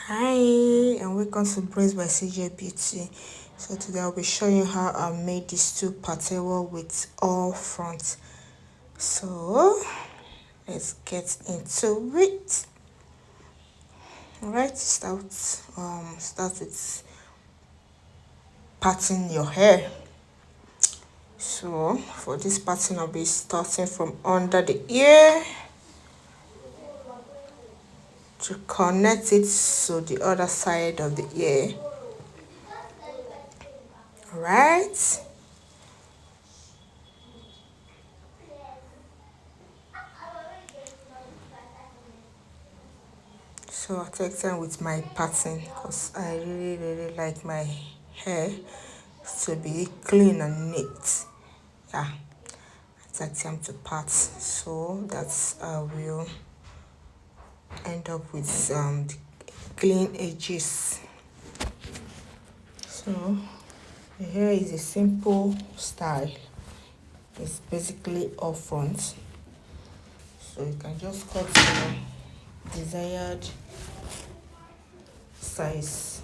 Hi, and welcome to Brace by CJ Beauty. So today I'll be showing you how I made these two patewo with all front. So let's get into it. Alright, start with parting your hair. So for this parting, I'll be starting from under the ear to connect it to the other side of the ear. Alright. So I take time with my parting because I really like my hair to be clean and neat. Yeah, I take time to part so that I will end up with the clean edges. So the hair is a simple style. It's basically all front. So you can just cut your desired size.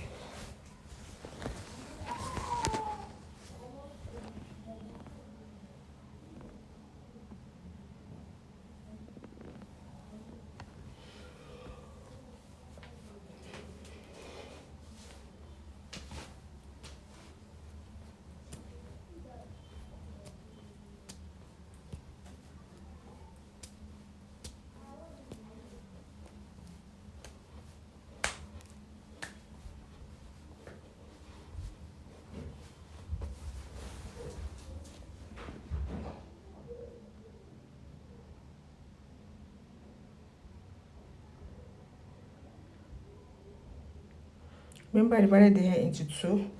Remember, I divided the hair into two.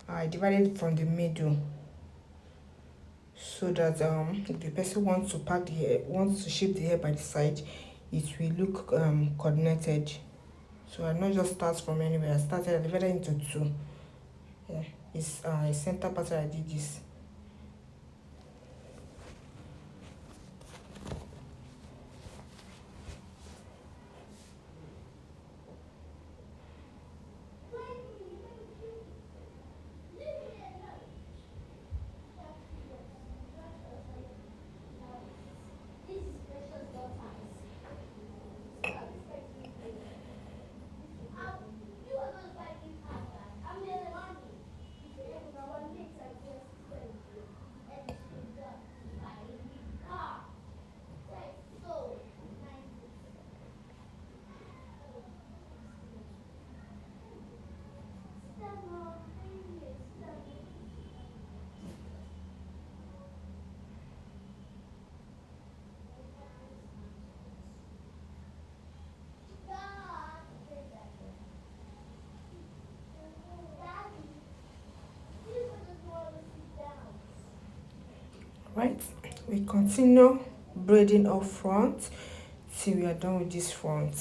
I divided it from the middle so that if the person wants to pack the hair, wants to shape the hair by the side, it will look coordinated. So I not just start from anywhere. I divided into two. Yeah, it's a center pattern. I did this. Right, we continue braiding up front till we are done with this front.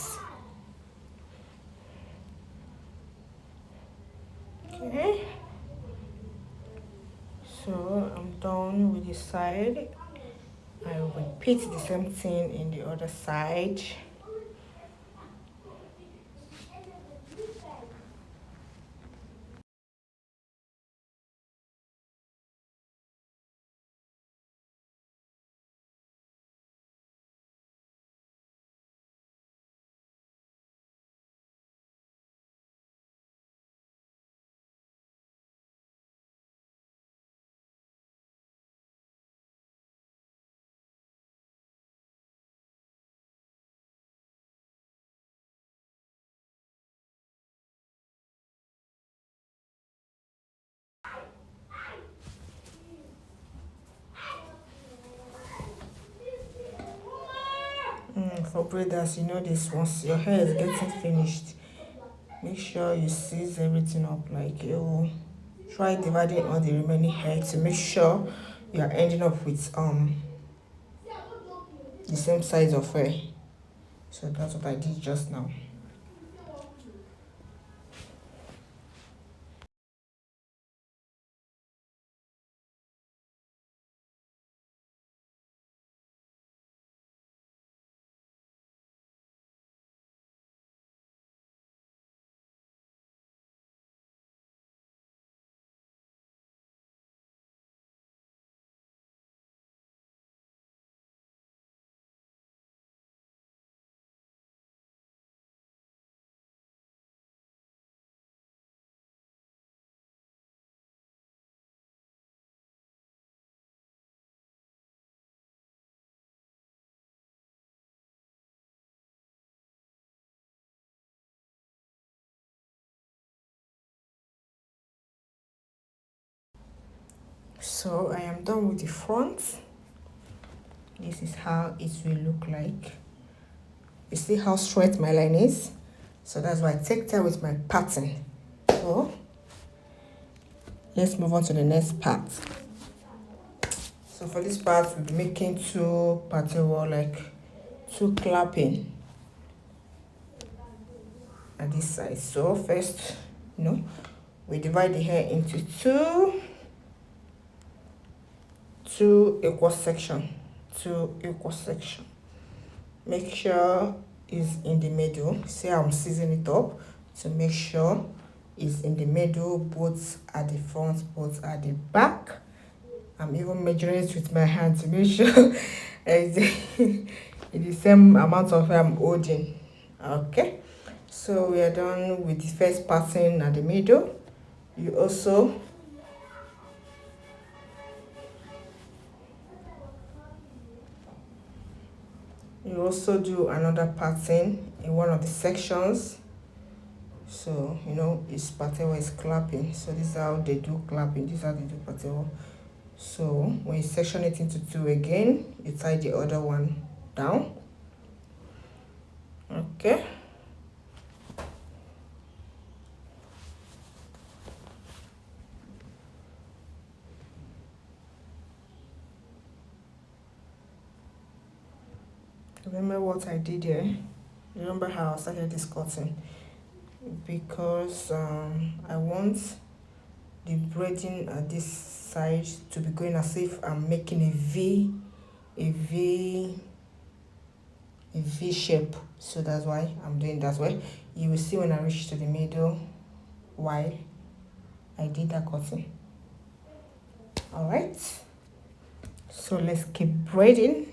Okay, so I'm done with this side. I will repeat the same thing in the other side. For braiders, you know this, once your hair is getting finished, make sure you seize everything up. Like, you try dividing all the remaining hair to make sure you are ending up with the same size of hair. So that's what I did just now. So I am done with the front. This is how it will look like. You see how straight my line is? So that's why I take that with my pattern. So let's move on to the next part. So for this part, we'll be making two patewo, like two clapping at this side. So first, we divide the hair into two equal section. Make sure it's in the middle. See how I'm seasoning it up to make sure it's in the middle, both at the front, both at the back. I'm even measuring it with my hand to make sure it's the same amount of hair I'm holding. Okay, so we are done with the first pattern at the middle. You also do another pattern in one of the sections. So each patewo is clapping. So this is how they do clapping. This is how they do patewo. So when you section it into two again, you tie the other one down. Okay. Remember what I did here? Remember how I started this cutting? Because I want the braiding at this side to be going as if I'm making a V shape. So that's why I'm doing that way. You will see when I reach to the middle why I did that cutting. All right, so let's keep braiding.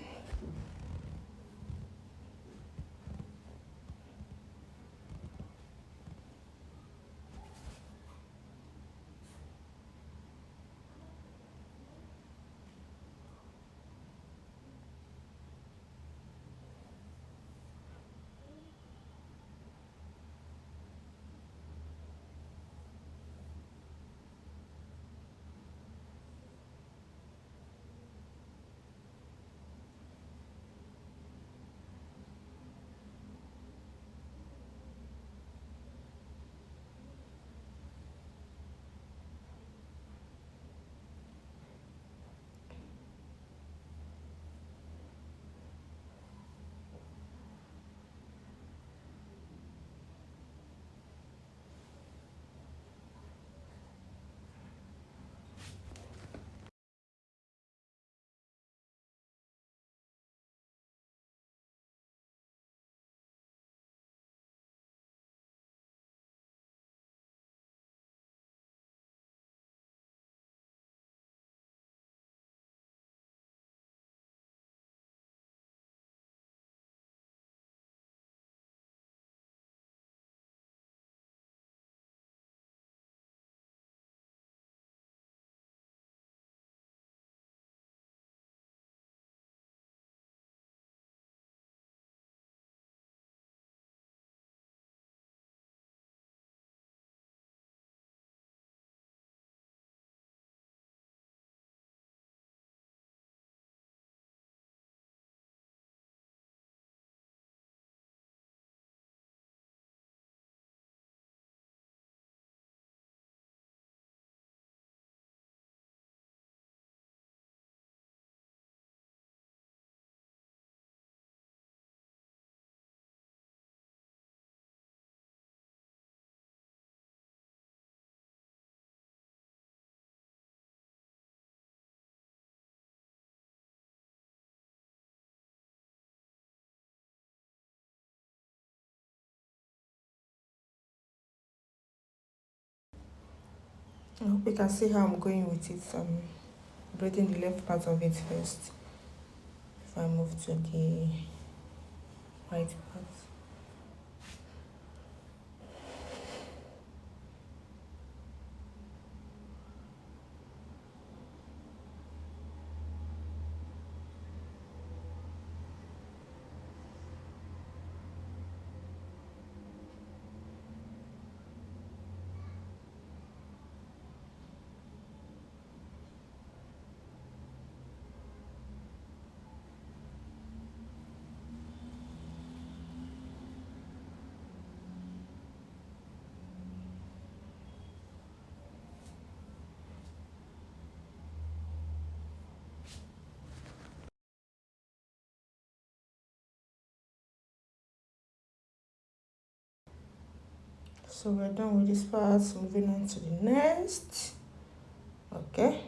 I hope you can see how I'm going with it. I'm braiding the left part of it first if I move to the right part. So we're done with this part, moving on to the next. Okay.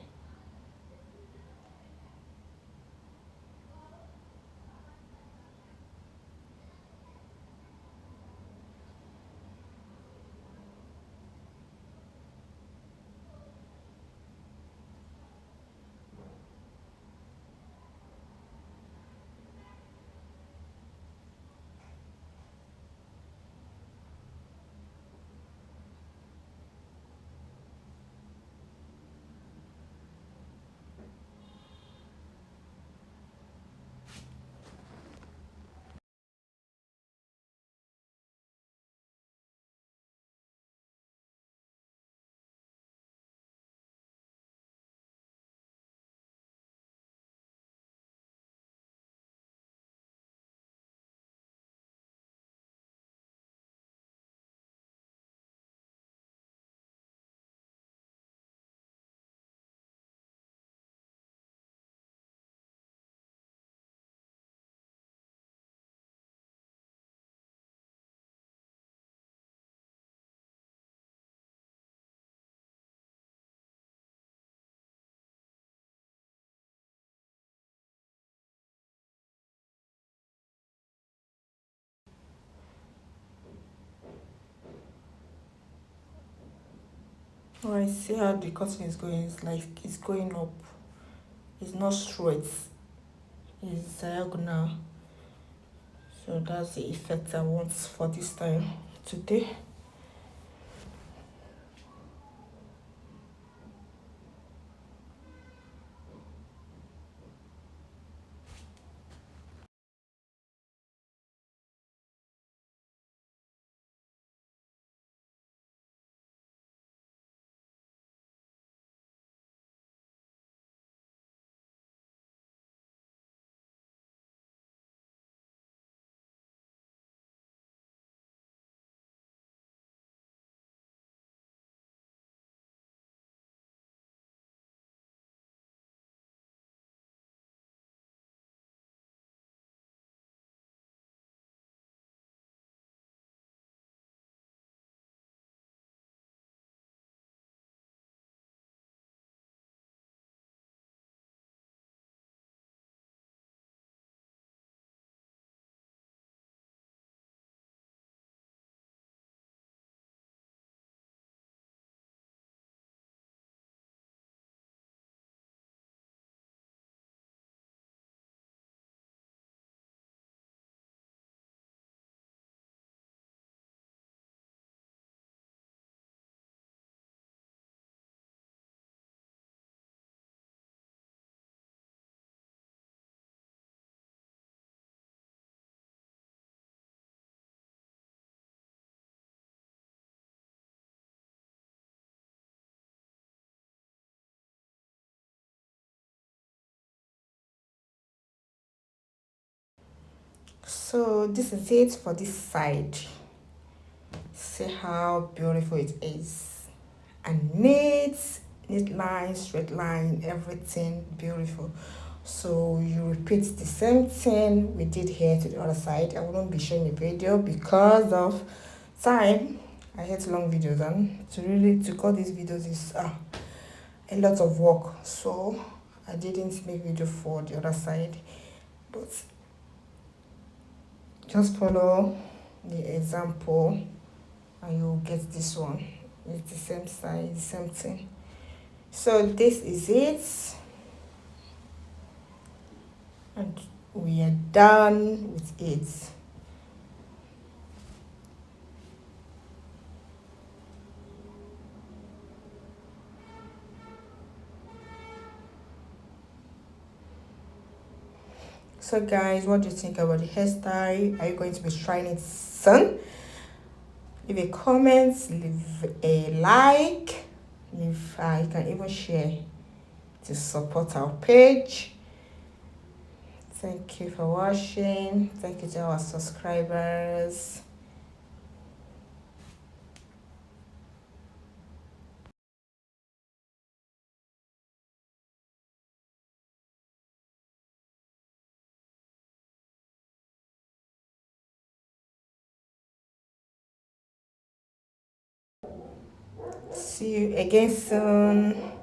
Oh, I see how the cutting is going. It's like it's going up. It's not straight. It's diagonal. So that's the effect I want for this time today. So this is it for this side. See how beautiful it is. And neat line, straight line, everything beautiful. So you repeat the same thing we did here to the other side. I wouldn't be showing a video because of time. I hate long videos, and to cut these videos is a lot of work. So I didn't make video for the other side, but just follow the example and you'll get this one. It's the same size, the same thing. So this is it, and we are done with it. So guys, what do you think about the hairstyle? Are you going to be trying it soon? Leave a comment, leave a like, if you can even share to support our page. Thank you for watching. Thank you to our subscribers. See you again soon.